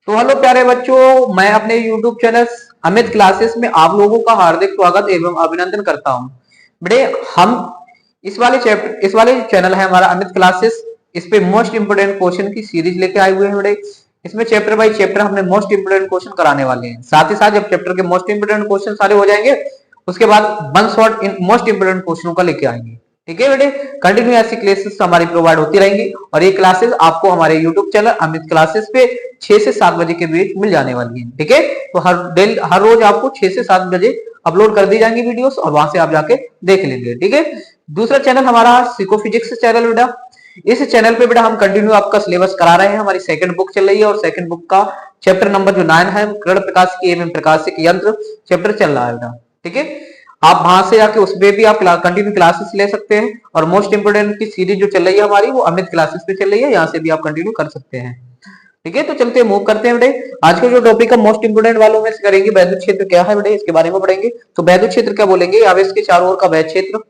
तो हेलो प्यारे बच्चों, मैं अपने YouTube चैनल अमित क्लासेस में आप लोगों का हार्दिक स्वागत एवं अभिनंदन करता हूं। बेटे, हम इस वाले चैनल है हमारा अमित क्लासेस। इस पे मोस्ट इंपोर्टेंट क्वेश्चन की सीरीज लेके आए हुए हैं बेटे। इसमें चैप्टर बाय चैप्टर हमने मोस्ट इंपोर्टेंट क्वेश्चन कराने वाले हैं। साथ ही साथ जब चैप्टर के मोस्ट इंपोर्टेंट क्वेश्चन सारे हो जाएंगे, उसके बाद one shot in most important क्वेश्चनों का लेके आएंगे। ठीक है बेटे, कंटिन्यू ऐसी क्लासेस हमारी प्रोवाइड होती रहेंगी और ये क्लासेस आपको हमारे यूट्यूब चैनल अमित क्लासेस पे 6 से 7 बजे के बीच मिल जाने वाली है। ठीक है, तो हर रोज आपको 6 से 7 बजे अपलोड कर दी जाएंगी वीडियोस और वहां से आप जाके देख लेंगे। ठीक है, दूसरा चैनल हमारा सिको फिजिक्स चैनल बेटा। इस चैनल पे बेटा हम कंटिन्यू आपका सिलेबस करा रहे हैं। हमारी सेकंड बुक चल रही है और सेकंड बुक का चैप्टर नंबर जो 9 है, कर्ण प्रकाश की एवं प्रकाशिक यंत्र चैप्टर चल रहा है बेटा। ठीक है, आप वहां से जाके उसमें भी आप कंटिन्यू क्लासेस ले सकते हैं और मोस्ट इंपोर्टेंट की सीरीज जो चल रही है हमारी वो अमित क्लासेस पे चल रही है, यहाँ से भी आप कंटिन्यू कर सकते हैं। ठीक है, तो चलते मूव करते हैं बेटे। आज का जो टॉपिक है मोस्ट इंपोर्टेंट वालों में से करेंगे, वैद्युत क्षेत्र क्या है बेटे, इसके बारे में पढ़ेंगे। तो वैद्युत क्षेत्र क्या बोलेंगे, आवेश के चारों ओर का वह क्षेत्र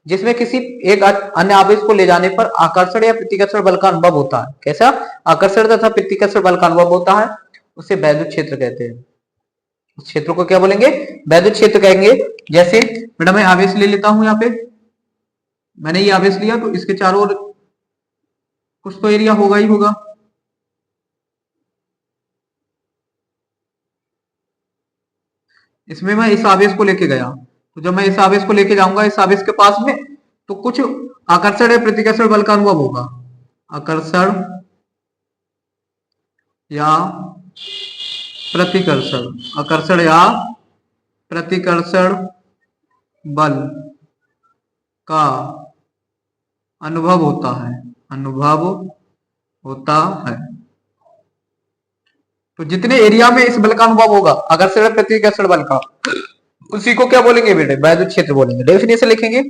जिसमें किसी एक अन्य आवेश को ले जाने पर आकर्षण या प्रतिकर्षण बल का अनुभव होता है। कैसा आकर्षण तथा प्रतिकर्षण बल का अनुभव होता है, उसे वैद्युत क्षेत्र कहते हैं। उस क्षेत्र को क्या बोलेंगे, वैद्युत क्षेत्र कहेंगे। जैसे बेटा मैं आवेश ले लेता हूं, यहाँ पे मैंने ये आवेश लिया तो इसके चारों ओर कुछ तो एरिया होगा ही होगा। इसमें मैं इस आवेश को लेके गया, तो जब मैं इस आवेश को लेके जाऊंगा इस आवेश के पास में, तो कुछ आकर्षण या प्रतिकर्षण बल का अनुभव होगा। आकर्षण या प्रतिकर्षण, आकर्षण या प्रतिकर्षण बल का अनुभव होता है, अनुभव होता है। तो जितने एरिया में इस बल का अनुभव होगा, आकर्षण प्रतिकर्षण बल का, उसी को क्या बोलेंगे बेटे, वैद्युत क्षेत्र बोलेंगे। डेफिनेशन लिखेंगे,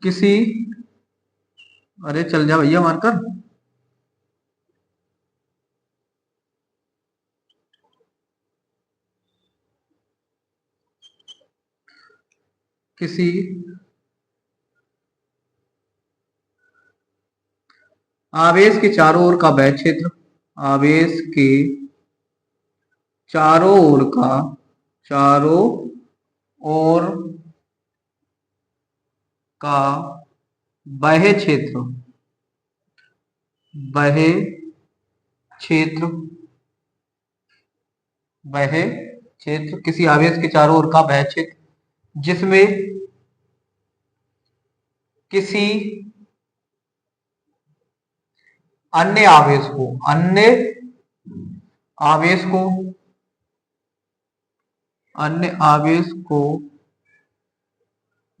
किसी, अरे चल जा भैया मारकर, किसी आवेश के चारों ओर का वह क्षेत्र, आवेश के चारों ओर का, चारों ओर का वह क्षेत्र, वह क्षेत्र, वह क्षेत्र, किसी आवेश के चारों ओर का वह क्षेत्र जिसमें किसी अन्य आवेश को, अन्य आवेश को, अन्य आवेश को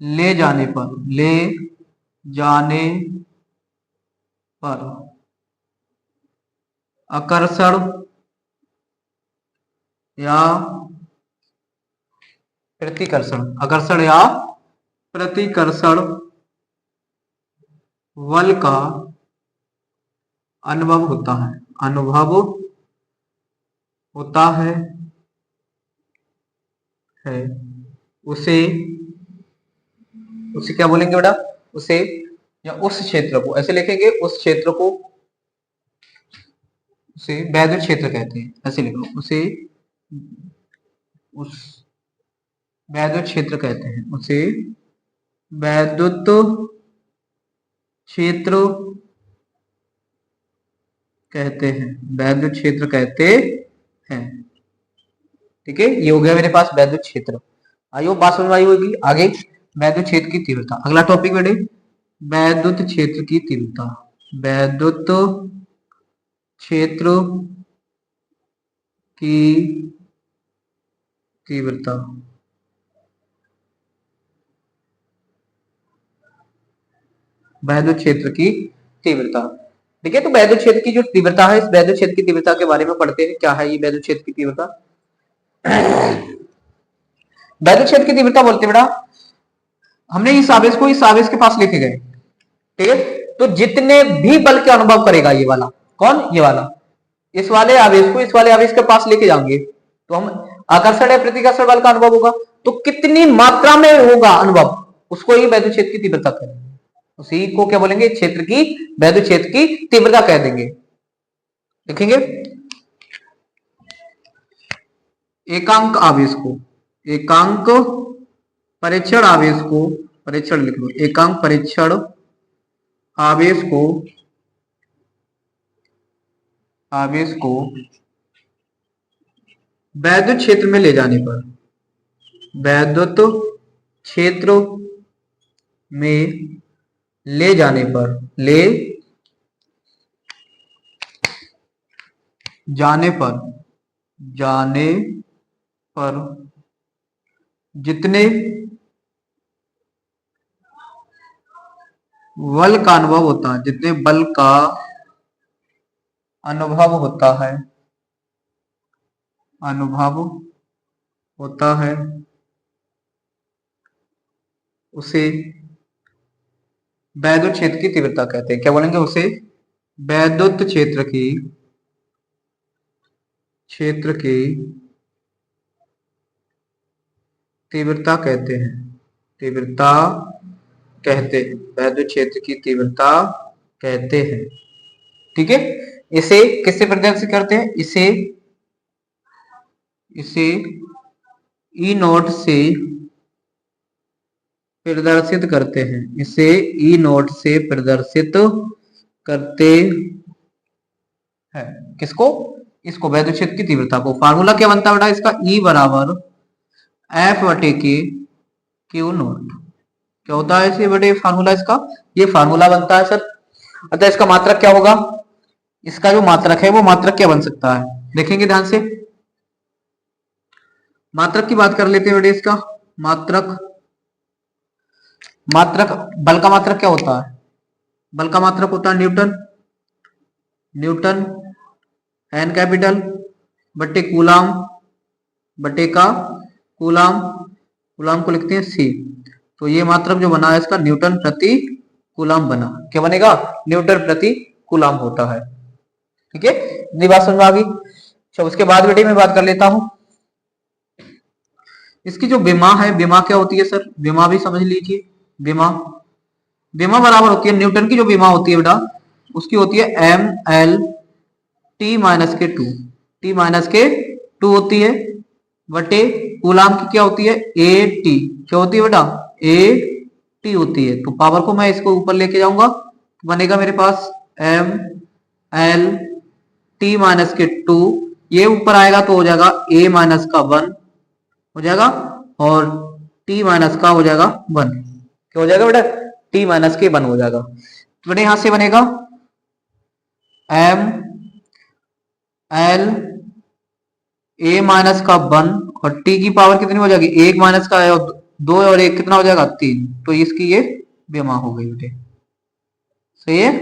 ले जाने पर, ले जाने पर आकर्षण या प्रतिकर्षण, आकर्षण या प्रतिकर्षण बल का अनुभव होता है, अनुभव होता है उसे, उसे क्या बोलेंगे बेटा, उसे या उस क्षेत्र को, ऐसे लिखेंगे, उस क्षेत्र को उसे वैद्युत क्षेत्र कहते हैं। ऐसे लिखो, उसे उस वैद्युत क्षेत्र कहते हैं, उसे वैद्युत क्षेत्र कहते हैं, वैद्युत क्षेत्र कहते हैं। ठीक है, ये हो गया मेरे पास वैद्युत क्षेत्र। आइए बात समझ आई होगी। आगे वैद्युत क्षेत्र की तीव्रता, अगला टॉपिक बेटे, वैद्युत क्षेत्र की तीव्रता, वैद्युत क्षेत्र की तीव्रता। वैद्युत क्षेत्र की तीव्रता, ठीक है। तो वैद्युत क्षेत्र की जो तीव्रता है, इस वैद्युत क्षेत्र की तीव्रता के बारे में पढ़ते हैं। क्या है ये वैद्युत क्षेत्र की तीव्रता? वैद्युत क्षेत्र की तीव्रता बोलते बेटा, हमने इस आवेश को इस आवेश के पास लेके गए, ठीक है, तो जितने भी बल के अनुभव करेगा ये वाला, कौन, ये वाला, इस वाले आवेश को इस वाले आवेश के पास लेके जाएंगे तो हम आकर्षण या प्रतिकर्षण बल का अनुभव होगा, तो कितनी मात्रा में होगा अनुभव, उसको ही वैद्युत क्षेत्र की तीव्रता कहेंगे। उसी को क्या बोलेंगे, क्षेत्र की, वैद्युत क्षेत्र की तीव्रता कह देंगे। लिखेंगे एकांक आवेश को, एकांक परीक्षण आवेश को, परीक्षण लिख लो, एकांक परीक्षण आवेश को, आवेश को वैद्युत क्षेत्र में ले जाने पर, वैद्युत क्षेत्र में ले जाने पर, ले जाने पर, जाने पर जितने बल का अनुभव होता है, जितने बल का अनुभव होता है, अनुभव होता है, उसे वैद्युत क्षेत्र की तीव्रता कहते हैं। क्या बोलेंगे? उसे वैद्युत क्षेत्र की, क्षेत्र की तीव्रता कहते हैं, तीव्रता कहते हैं, वैद्युत क्षेत्र की तीव्रता कहते हैं। ठीक है, इसे किससे प्रदर्शित करते हैं? इसे ई नोट से प्रदर्शित करते हैं, इसे ई नोट से प्रदर्शित करते हैं। किसको? इसको, वैद्युत क्षेत्र की तीव्रता को। फार्मूला क्या बनता है बेटा इसका? ई बराबर एफ बटे के क्यू नोट। क्या होता है इसे बटे फार्मूला इसका? ये फार्मूला बनता है सर। अतः इसका मात्रक क्या होगा? इसका जो मात्रक है वो मात्रक क्या बन सकता है? देखेंगे ध्यान से, मात्रक की बात कर लेते हैं बेटे। इसका मात्रक, मात्रक बल का मात्रक क्या होता है? बल का मात्रक होता है न्यूटन, न्यूटन एन कैपिटल बटे कूलाम, बटे का कूलाम, कूलाम को लिखते हैं सी। तो ये मात्रक जो बना है इसका न्यूटन प्रति कूलाम बना। क्या बनेगा? न्यूटन प्रति कूलाम होता है। ठीक है, इतनी बात समझ में आ गई। अच्छा, उसके बाद बेटे मैं बात कर लेता हूं इसकी जो विमा है। विमा क्या होती है सर? विमा भी समझ लीजिए। विमा, विमा बराबर होती है न्यूटन की जो विमा होती है बेटा, उसकी होती है एम एल टी माइनस के टू, टी माइनस के टू होती है, बटे कूलाम की क्या होती है? A T. क्या होती है बेटा? ए टी होती है। तो पावर को मैं इसको ऊपर लेके जाऊंगा, तो बनेगा मेरे पास एम एल टी माइनस के टू, ये ऊपर आएगा तो हो जाएगा ए माइनस का वन हो जाएगा, और टी माइनस का हो जाएगा वन। क्या हो जाएगा बेटा? टी माइनस के वन हो जाएगा। तो बेटे यहां से बनेगा एम एल ए माइनस का वन, और टी की पावर कितनी हो जाएगी? एक माइनस का है, दो और एक कितना हो जाएगा? तीन। तो इसकी ये विमा हो गई बेटे। सही है,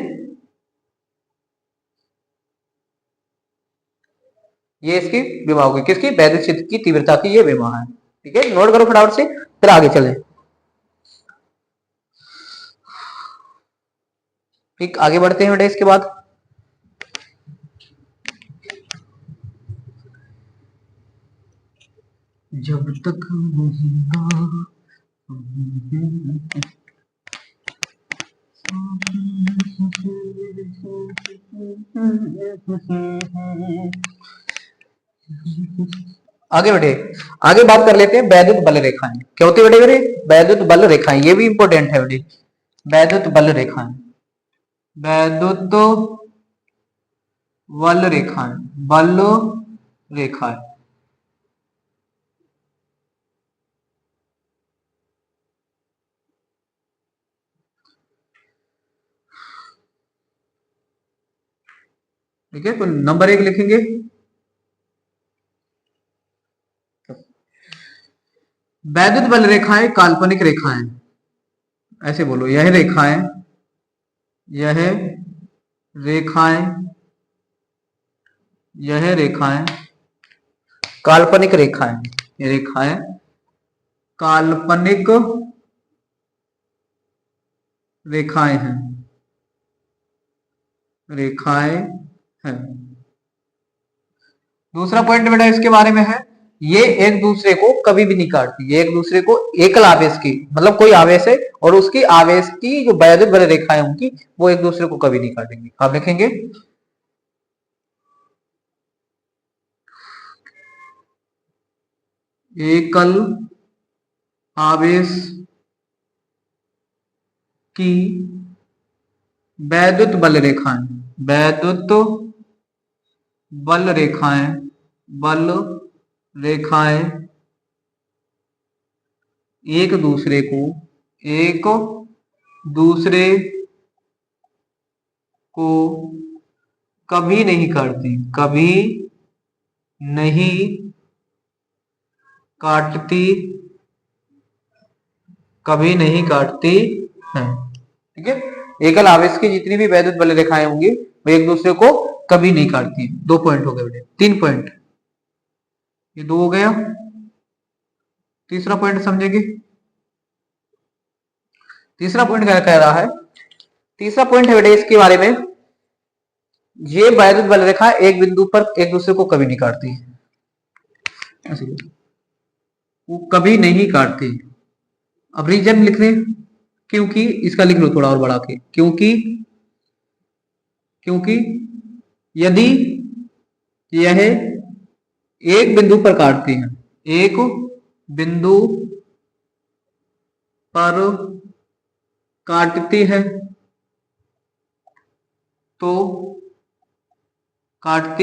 ये इसकी विमा हो गई। किसकी? वैद्युत क्षेत्र की तीव्रता की ये विमा है। ठीक है, नोट करो फटाफट से, फिर आगे चले। ठीक, आगे बढ़ते हैं बेटे। इसके बाद जब तक आगे बढ़े, आगे बात कर लेते हैं वैद्युत बल रेखाएं। क्या होती है बेटे? मेरे वैद्युत बल रेखाएं, ये भी इंपॉर्टेंट है बेटे। वैद्युत बल रेखाएं, वैद्युत बल रेखाएं, बल रेखाएं। ठीक है, तो नंबर एक लिखेंगे वैद्युत बल रेखाएं काल्पनिक रेखाएं। ऐसे बोलो, यह रेखाएं, यह रेखाएं, यह रेखाएं काल्पनिक रेखाएं, ये रेखाएं काल्पनिक रेखाएं हैं, रेखाएं हैं। दूसरा पॉइंट बेटा इसके बारे में है, ये एक दूसरे को कभी भी नहीं काटती। ये एक दूसरे को एकल आवेश की, मतलब कोई आवेश है और उसकी आवेश की जो वैद्युत बल रेखाएं होंगी वो एक दूसरे को कभी नहीं काटेंगी। आप लिखेंगे एकल आवेश की वैद्युत बल रेखाएं, वैद्युत बल रेखाएं, बल रेखाएं एक दूसरे को कभी नहीं काटती, कभी नहीं काटती, कभी नहीं काटती है। ठीक है, एकल आवेश की जितनी भी वैद्युत बल रेखाएं होंगी वो एक दूसरे को कभी नहीं काटती। 2 पॉइंट हो गए बेटे, 3 पॉइंट, ये 2 हो गया। तीसरा पॉइंट समझेंगे। तीसरा पॉइंट क्या कह रहा है, तीसरा पॉइंट है बेटे इसके बारे में, ये वैद्युत बल रेखा एक बिंदु पर एक दूसरे को कभी नहीं काटती, वो कभी नहीं काटती। अब रीजन लिख रहे, क्योंकि इसका लिख लो थोड़ा और बढ़ा के, क्योंकि यदि यह एक बिंदु पर काटती है, एक बिंदु पर काटती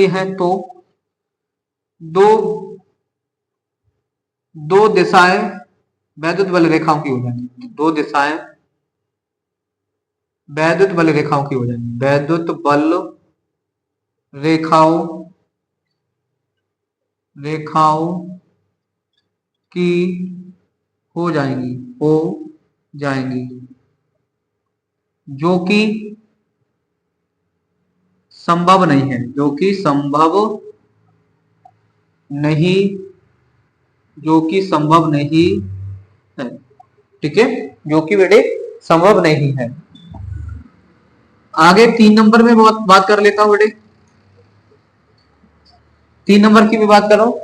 है तो दो दिशाएं वैद्युत बल रेखाओं की हो जाएंगी, 2 दिशाएं वैद्युत बल रेखाओं की हो जाएंगी, वैद्युत बल रेखाओं की हो जाएंगी, जो कि संभव नहीं है, जो कि संभव नहीं है। ठीक है, जो कि बेटे संभव नहीं है। आगे 3 नंबर में बात कर लेता हूं बेटे, 3 नंबर की भी बात कर रहा हूं।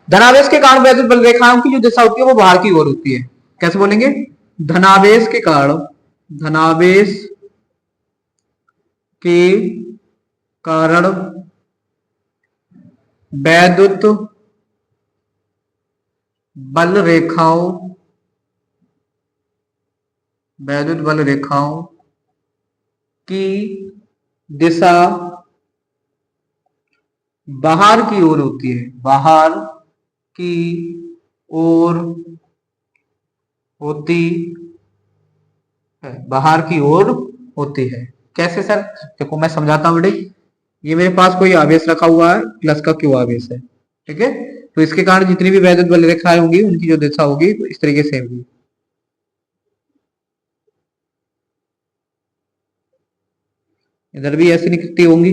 धनावेश के कारण वैद्युत बल रेखाओं की जो दिशा होती है वो बाहर की ओर होती है। कैसे बोलेंगे, धनावेश के कारण वैद्युत बल रेखाओं की दिशा बाहर की ओर होती है, बाहर की ओर होती है, बाहर की ओर होती है। कैसे सर, देखो मैं समझाता हूं बेटे। ये मेरे पास कोई आवेश रखा हुआ है, प्लस का क्यू आवेश है, ठीक है, तो इसके कारण जितनी भी वैद्युत बल रेखाएं होंगी उनकी जो दिशा होगी तो इस तरीके से होगी। इधर भी ऐसी निकलती होंगी,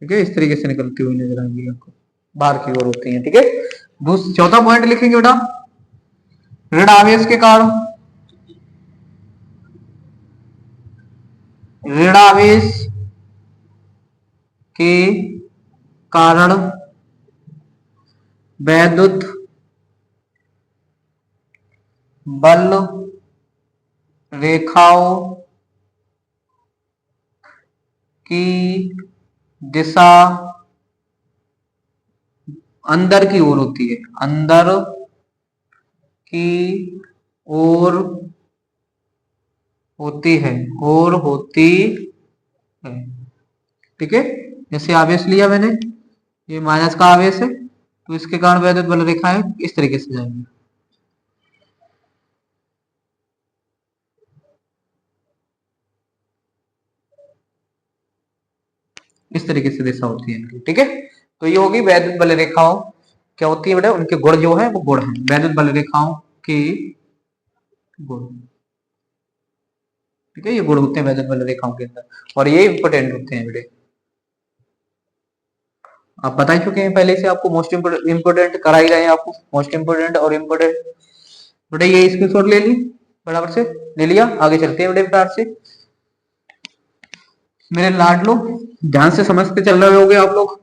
ठीक है, इस तरीके से निकलती हुई नजर आएंगी आपको, बाहर की ओर होती है। ठीक है, चौथा पॉइंट लिखेंगे बेटा, ऋण आवेश के कारण, ऋण आवेश के कारण वैद्युत बल रेखाओं की दिशा अंदर की ओर होती है, अंदर की ओर होती है, ठीक है। जैसे आवेश लिया मैंने, ये माइनस का आवेश है तो इसके कारण वैद्युत बल रेखाएं इस तरीके से जाएंगी। इस तरीके से दिशा होती है इनकी। ठीक है, तो ये होगी वैद्युत बल रेखाओं, क्या होती है बेटा, उनके गुण जो है वो गुण है, वैद्युत बल रेखाओं के गुण। ठीक है, ये गुण होते हैं वैद्युत बल रेखाओं के अंदर और ये इंपोर्टेंट होते हैं बेटे। आप बता ही चुके हैं पहले से, आपको मोस्ट इंपोर्टेंट करा ही रहे हैं आपको, मोस्ट इंपोर्टेंट और इंपोर्टेंट। बेटा ये स्क्रीनशॉट ले ली, बराबर से ले लिया, आगे चलते हैं बेटे विस्तार से। मेरे लाडलो, ध्यान से समझते चल रहे होगे आप लोग।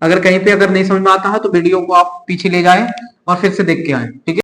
अगर कहीं पे अगर नहीं समझ में आता है तो वीडियो को आप पीछे ले जाएं और फिर से देख के आए, ठीक है।